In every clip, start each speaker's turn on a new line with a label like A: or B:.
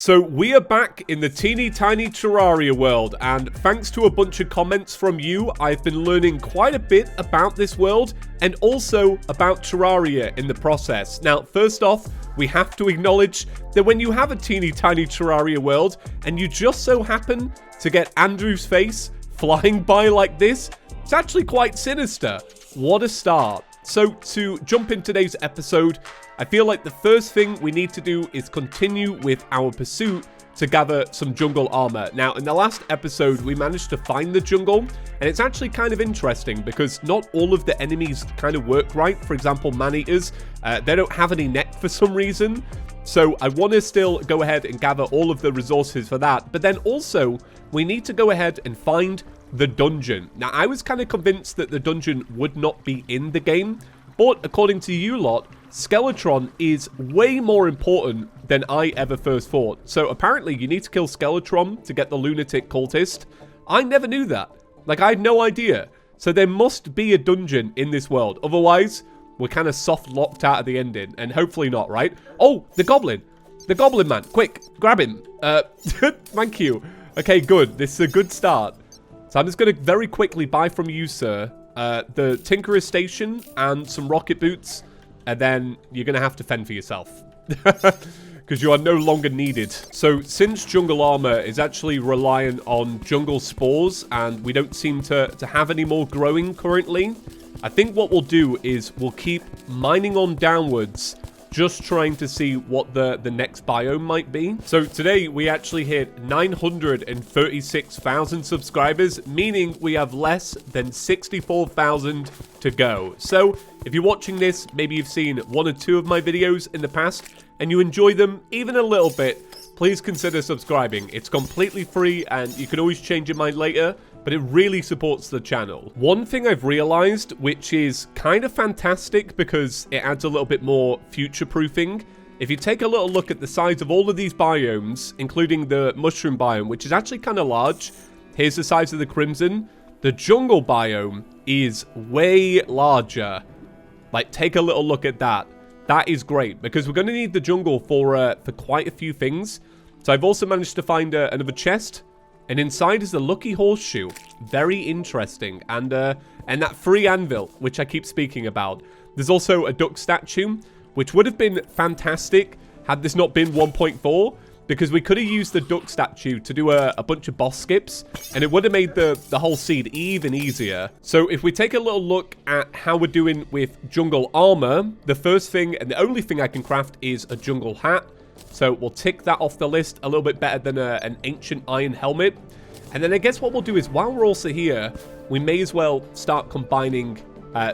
A: So we are back in the teeny tiny Terraria world, and thanks to a bunch of comments from you, I've been learning quite a bit about this world and also about Terraria in the process. Now, first off, we have to acknowledge that when you have a teeny tiny Terraria world and you just so happen to get Andrew's face flying by like this, it's actually quite sinister. What a start. So to jump in today's episode, I feel like the first thing we need to do is continue with our pursuit to gather some jungle armor. Now, in the last episode, we managed to find the jungle, and it's actually kind of interesting because not all of the enemies kind of work right. For example, man-eaters, they don't have any neck for some reason. So I want to still go ahead and gather all of the resources for that. But then also, we need to go ahead and find the dungeon. Now, I was kind of convinced that the dungeon would not be in the game, but according to you lot, Skeletron is way more important than I ever first thought. So apparently you need to kill Skeletron to get the lunatic cultist. I never knew that. Like, I had no idea. So there must be a dungeon in this world. Otherwise, we're kind of soft locked out of the ending. And hopefully not, right? Oh, the goblin. The goblin man. Quick, grab him. Thank you. Okay, good. This is a good start. So I'm just going to very quickly buy from you, sir, the Tinkerer's Station and some rocket boots. And then you're going to have to fend for yourself. Because you are no longer needed. So since jungle armor is actually reliant on jungle spores, and we don't seem to have any more growing currently, I think what we'll do is we'll keep mining on downwards, just trying to see what the next biome might be. So today we actually hit 936,000 subscribers, meaning we have less than 64,000 to go. So if you're watching this, maybe you've seen one or two of my videos in the past and you enjoy them even a little bit, please consider subscribing. It's completely free and you can always change your mind later, but it really supports the channel. One thing I've realized, which is kind of fantastic because it adds a little bit more future-proofing, if you take a little look at the size of all of these biomes, including the mushroom biome, which is actually kind of large, here's the size of the crimson, the jungle biome is way larger. Like, take a little look at that. That is great, because we're going to need the jungle for quite a few things. So I've also managed to find another chest. And inside is the lucky horseshoe. Very interesting. And that free anvil, which I keep speaking about. There's also a duck statue, which would have been fantastic had this not been 1.4. Because we could have used the duck statue to do a bunch of boss skips. And it would have made the whole seed even easier. So if we take a little look at how we're doing with jungle armor, the first thing and the only thing I can craft is a jungle hat. So we'll tick that off the list, a little bit better than an ancient iron helmet. And then I guess what we'll do is, while we're also here, we may as well start combining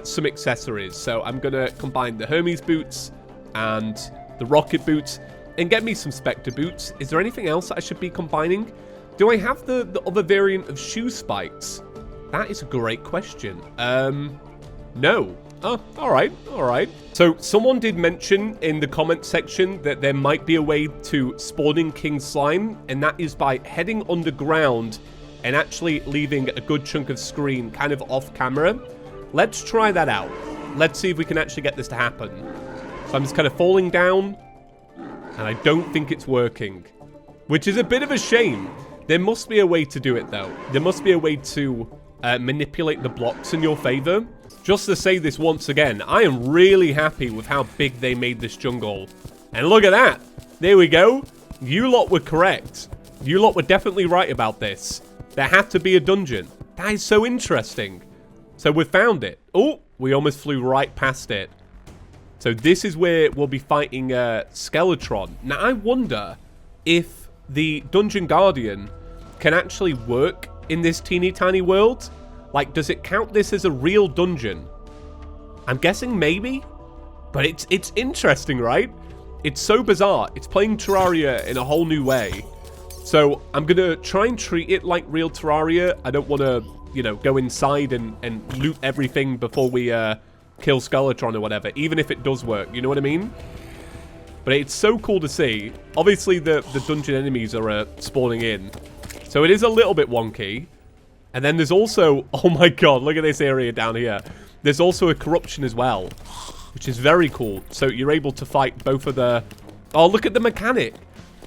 A: some accessories. So I'm going to combine the Hermes boots and the rocket boots and get me some Spectre boots. Is there anything else that I should be combining? Do I have the other variant of shoe spikes? That is a great question. No. Oh, all right. So someone did mention in the comment section that there might be a way to spawning King Slime, and that is by heading underground and actually leaving a good chunk of screen kind of off camera. Let's try that out. Let's see if we can actually get this to happen. So I'm just kind of falling down, and I don't think it's working, which is a bit of a shame. There must be a way to do it, though. There must be a way to manipulate the blocks in your favor. Just to say this once again, I am really happy with how big they made this jungle. And look at that. There we go. You lot were correct. You lot were definitely right about this. There had to be a dungeon. That is so interesting. So we found it. Oh, we almost flew right past it. So this is where we'll be fighting Skeletron. Now, I wonder if the Dungeon Guardian can actually work in this teeny tiny world. Like, does it count this as a real dungeon? I'm guessing maybe. But it's interesting, right? It's so bizarre. It's playing Terraria in a whole new way. So I'm going to try and treat it like real Terraria. I don't want to, you know, go inside and loot everything before we kill Skeletron or whatever. Even if it does work. You know what I mean? But it's so cool to see. Obviously, the dungeon enemies are spawning in. So it is a little bit wonky. And then there's also, oh my god, look at this area down here. There's also a corruption as well, which is very cool. So you're able to fight both of the... Oh, look at the mechanic.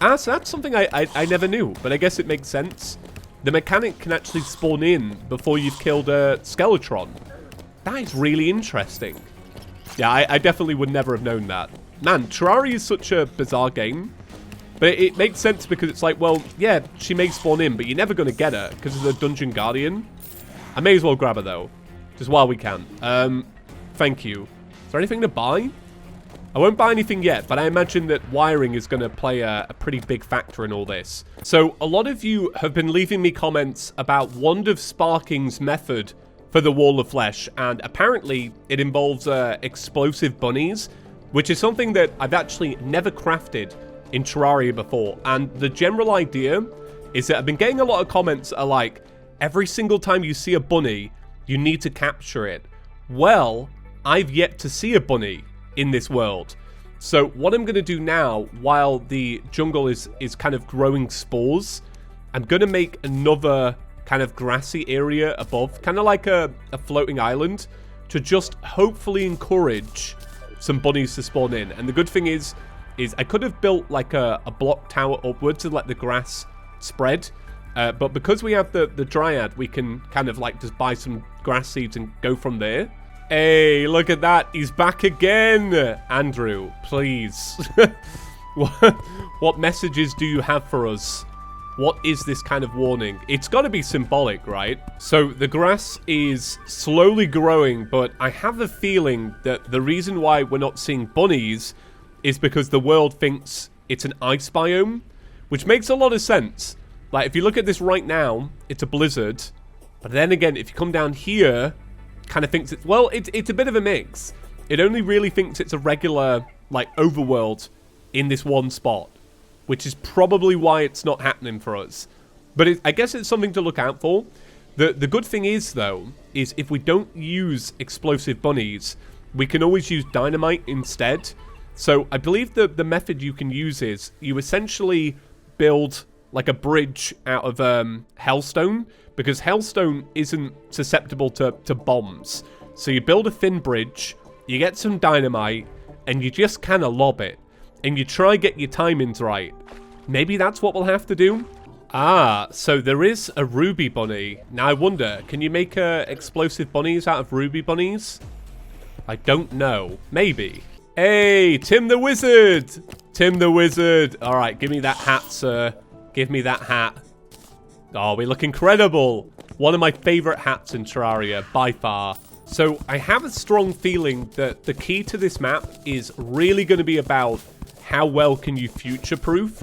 A: Ah, so that's something I never knew, but I guess it makes sense. The mechanic can actually spawn in before you've killed a Skeletron. That is really interesting. Yeah, I definitely would never have known that. Man, Terraria is such a bizarre game. But it makes sense because it's like, well, yeah, she may spawn in, but you're never going to get her because of the Dungeon Guardian. I may as well grab her, though. Just while we can. Thank you. Is there anything to buy? I won't buy anything yet, but I imagine that wiring is going to play a pretty big factor in all this. So, a lot of you have been leaving me comments about Wand of Sparking's method for the Wall of Flesh, and apparently it involves explosive bunnies, which is something that I've actually never crafted in Terraria before. And the general idea is that I've been getting a lot of comments that are like, every single time you see a bunny, you need to capture it. Well, I've yet to see a bunny in this world. So what I'm going to do now, while the jungle is kind of growing spores, I'm going to make another kind of grassy area above, kind of like a floating island, to just hopefully encourage some bunnies to spawn in. And the good thing is I could have built like a block tower upwards to let the grass spread. But because we have the Dryad, we can kind of like just buy some grass seeds and go from there. Hey, look at that. He's back again. Andrew, please. What messages do you have for us? What is this kind of warning? It's got to be symbolic, right? So the grass is slowly growing, but I have a feeling that the reason why we're not seeing bunnies is because the world thinks it's an ice biome, which makes a lot of sense. Like, if you look at this right now, it's a blizzard. But then again, if you come down here, kind of thinks it's... Well, it's a bit of a mix. It only really thinks it's a regular, like, overworld in this one spot, which is probably why it's not happening for us. But I guess it's something to look out for. The good thing is, though, is if we don't use explosive bunnies, we can always use dynamite instead. So I believe the method you can use is you essentially build like a bridge out of hellstone, because hellstone isn't susceptible to bombs. So you build a thin bridge, you get some dynamite, and you just kind of lob it. And you try get your timings right. Maybe that's what we'll have to do. Ah, so there is a ruby bunny. Now I wonder, can you make explosive bunnies out of ruby bunnies? I don't know. Maybe. Hey, Tim the Wizard! Tim the Wizard! Alright, give me that hat, sir. Give me that hat. Oh, we look incredible! One of my favorite hats in Terraria, by far. So, I have a strong feeling that the key to this map is really going to be about how well can you future-proof.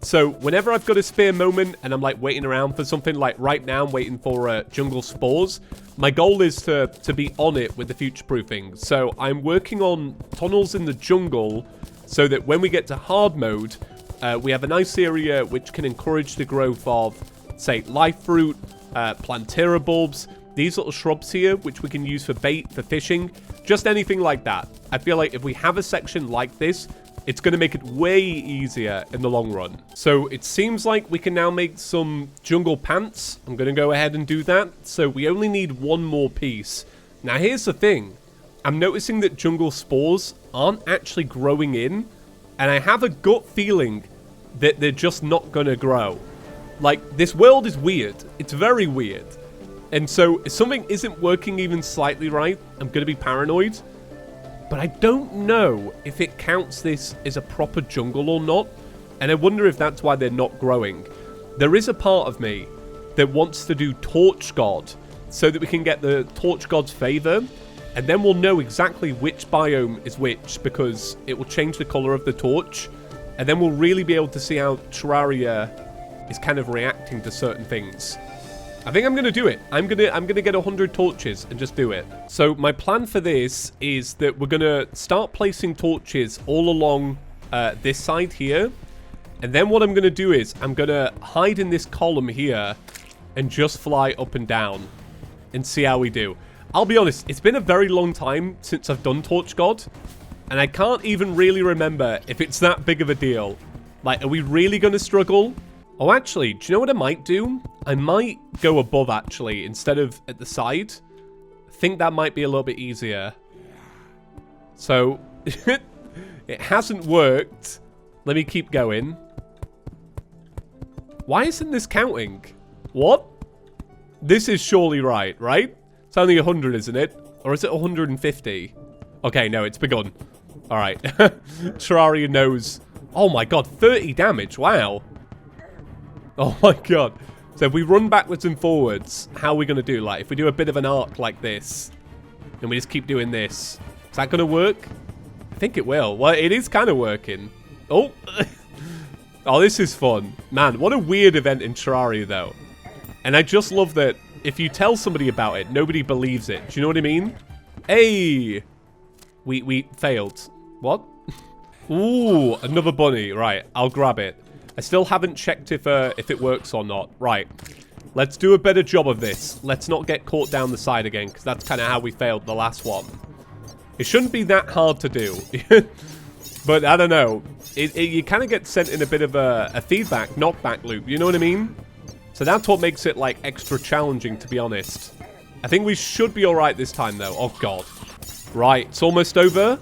A: So, whenever I've got a spare moment and I'm like waiting around for something, like right now I'm waiting for jungle spores, my goal is to be on it with the future-proofing. So, I'm working on tunnels in the jungle so that when we get to hard mode, we have a nice area which can encourage the growth of, say, life fruit, plantera bulbs, these little shrubs here, which we can use for bait, for fishing, just anything like that. I feel like if we have a section like this, it's going to make it way easier in the long run. So it seems like we can now make some jungle pants. I'm going to go ahead and do that. So we only need one more piece. Now here's the thing. I'm noticing that jungle spores aren't actually growing in. And I have a gut feeling that they're just not going to grow. Like, this world is weird. It's very weird. And so if something isn't working even slightly right, I'm going to be paranoid. But I don't know if it counts this as a proper jungle or not. And I wonder if that's why they're not growing. There is a part of me that wants to do Torch God so that we can get the Torch God's favor. And then we'll know exactly which biome is which, because it will change the color of the torch. And then we'll really be able to see how Terraria is kind of reacting to certain things. I think I'm going to do it. I'm gonna get 100 torches and just do it. So my plan for this is that we're going to start placing torches all along this side here. And then what I'm going to do is I'm going to hide in this column here and just fly up and down and see how we do. I'll be honest, it's been a very long time since I've done Torch God. And I can't even really remember if it's that big of a deal. Like, are we really going to struggle? Oh, actually, do you know what I might do? I might go above, actually, instead of at the side. I think that might be a little bit easier. So, it hasn't worked. Let me keep going. Why isn't this counting? What? This is surely right? It's only 100, isn't it? Or is it 150? Okay, no, it's begun. All right. Terraria knows. Oh my god, 30 damage. Wow. Oh my god. So if we run backwards and forwards, how are we going to do? Like, if we do a bit of an arc like this, and we just keep doing this, is that going to work? I think it will. Well, it is kind of working. Oh. Oh, this is fun. Man, what a weird event in Terraria, though. And I just love that if you tell somebody about it, nobody believes it. Do you know what I mean? Hey! We failed. What? Ooh, another bunny. Right, I'll grab it. I still haven't checked if it works or not. Right. Let's do a better job of this. Let's not get caught down the side again, because that's kind of how we failed the last one. It shouldn't be that hard to do. But I don't know. You kind of get sent in a bit of a feedback, knockback loop. You know what I mean? So that's what makes it, like, extra challenging, to be honest. I think we should be alright this time, though. Oh, God. Right, it's almost over.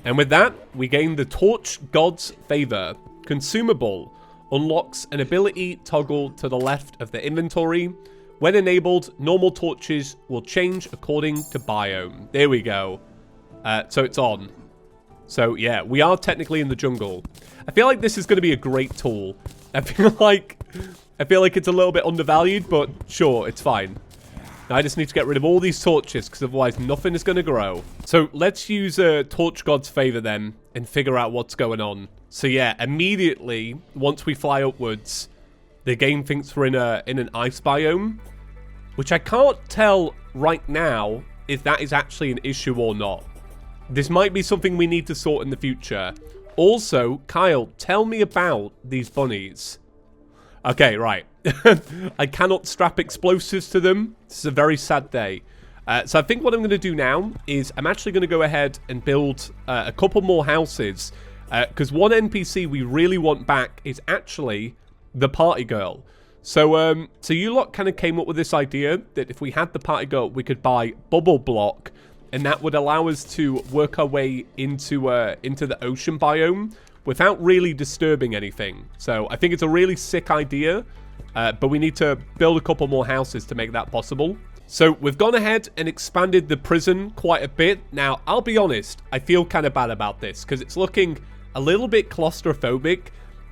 A: And with that, we gain the Torch God's Favor. Consumable. Unlocks an ability toggle to the left of the inventory. When enabled, normal torches will change according to biome. There we go. So it's on. So, yeah, we are technically in the jungle. I feel like this is going to be a great tool. I feel like it's a little bit undervalued, but sure, it's fine. Now, I just need to get rid of all these torches, because otherwise nothing is going to grow. So, let's use Torch God's Favor then, and figure out what's going on. So, yeah, immediately, once we fly upwards, the game thinks we're in an ice biome, which I can't tell right now if that is actually an issue or not. This might be something we need to sort in the future. Also, Kyle, tell me about these bunnies. Okay, right. I cannot strap explosives to them. This is a very sad day. So I think what I'm going to do now is I'm actually going to go ahead and build a couple more houses. Because one NPC we really want back is actually the party girl. So you lot kind of came up with this idea that if we had the party girl, we could buy bubble block. And that would allow us to work our way into the ocean biome without really disturbing anything. So I think it's a really sick idea, but we need to build a couple more houses to make that possible. So we've gone ahead and expanded the prison quite a bit. Now, I'll be honest, I feel kind of bad about this because it's looking a little bit claustrophobic,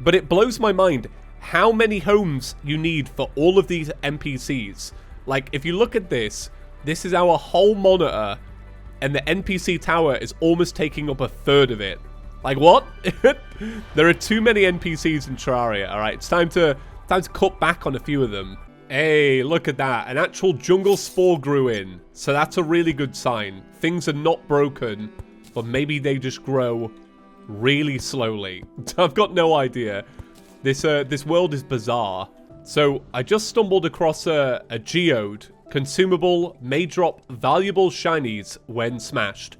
A: but it blows my mind how many homes you need for all of these NPCs. Like, if you look at this, this is our whole monitor. And the NPC tower is almost taking up a third of it. Like, what? There are too many NPCs in Terraria, alright? It's time to cut back on a few of them. Hey, look at that. An actual jungle spore grew in. So that's a really good sign. Things are not broken, but maybe they just grow really slowly. I've got no idea. This world is bizarre. So I just stumbled across a geode. Consumable may drop valuable shinies when smashed.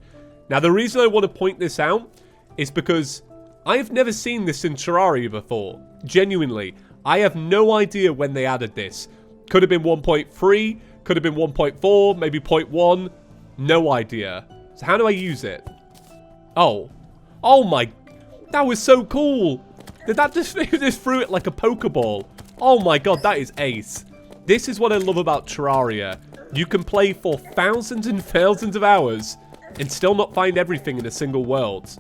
A: Now, the reason I want to point this out is because I've never seen this in Terraria before. Genuinely, I have no idea when they added this. Could have been 1.3, could have been 1.4, maybe 0.1. No idea. So how do I use it? Oh my, that was so cool. Did that just threw it like a Pokeball? Oh my god, that is ace. This is what I love about Terraria. You can play for thousands and thousands of hours and still not find everything in a single world.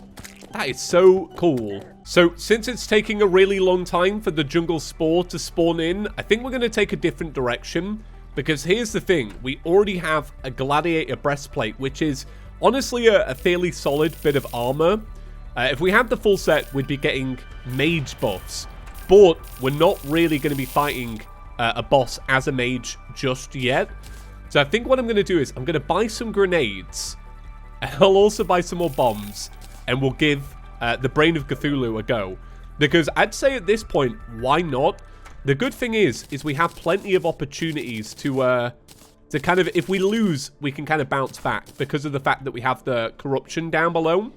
A: That is so cool. So, since it's taking a really long time for the jungle spore to spawn in, I think we're going to take a different direction. Because here's the thing. We already have a gladiator breastplate, which is honestly a fairly solid bit of armor. If we had the full set, we'd be getting mage buffs. But we're not really going to be fighting a boss as a mage just yet. So I think what I'm going to do is I'm going to buy some grenades. I'll also buy some more bombs. And we'll give the Brain of Cthulhu a go. Because I'd say at this point, why not? The good thing is we have plenty of opportunities to kind of, if we lose, we can kind of bounce back. Because of the fact that we have the corruption down below.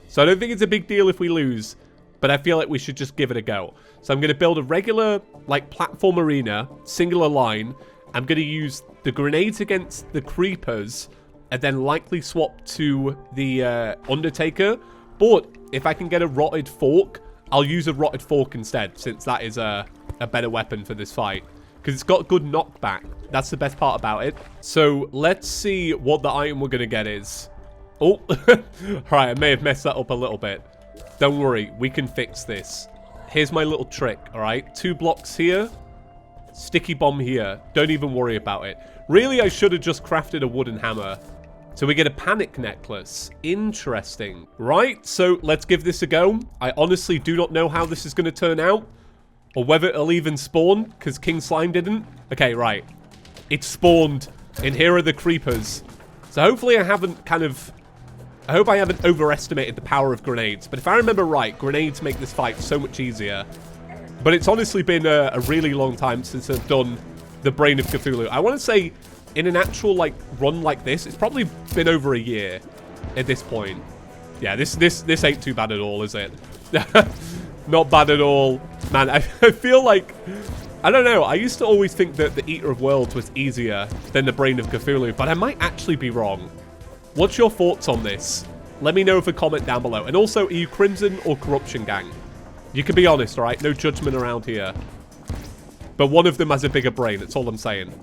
A: So I don't think it's a big deal if we lose. But I feel like we should just give it a go. So I'm going to build a regular, like, platform arena, singular line. I'm going to use the grenades against the creepers, and then likely swap to the Undertaker. But if I can get a rotted fork, I'll use a rotted fork instead, since that is a a better weapon for this fight. Because it's got good knockback. That's the best part about it. So let's see what the item we're going to get is. Oh, right, I may have messed that up a little bit. Don't worry, we can fix this. Here's my little trick, all right? 2 blocks here. Sticky bomb here. Don't even worry about it. Really, I should have just crafted a wooden hammer. So we get a panic necklace. Interesting. Right, so let's give this a go. I honestly do not know how this is going to turn out. Or whether it'll even spawn, because King Slime didn't. Okay, right. It spawned, and here are the creepers. So hopefully I haven't I hope I haven't overestimated the power of grenades. But if I remember right, grenades make this fight so much easier. But it's honestly been a really long time since I've done the Brain of Cthulhu. I want to say, in an actual, like, run like this, it's probably been over a year at this point. Yeah, this ain't too bad at all, is it? Not bad at all. Man, I feel like... I don't know. I used to always think that the Eater of Worlds was easier than the Brain of Cthulhu, but I might actually be wrong. What's your thoughts on this? Let me know with a comment down below. And also, are you Crimson or Corruption Gang? You can be honest, all right? No judgment around here. But one of them has a bigger brain. That's all I'm saying.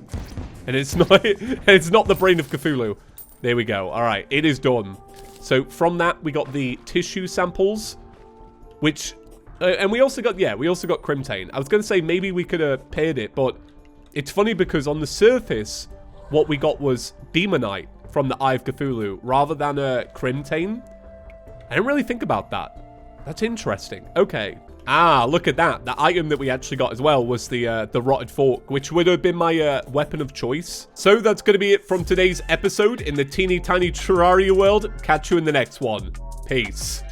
A: And it's not the Brain of Cthulhu. There we go. All right, it is done. So from that, we got the tissue samples, which... and we also got Crimtane. I was going to say maybe we could have paired it, but it's funny because on the surface, what we got was Demonite from the Eye of Cthulhu rather than a Crimtane. I didn't really think about that. That's interesting. Okay. Ah, look at that. The item that we actually got as well was the Rotted Fork, which would have been my weapon of choice. So that's going to be it from today's episode in the teeny tiny Terraria world. Catch you in the next one. Peace.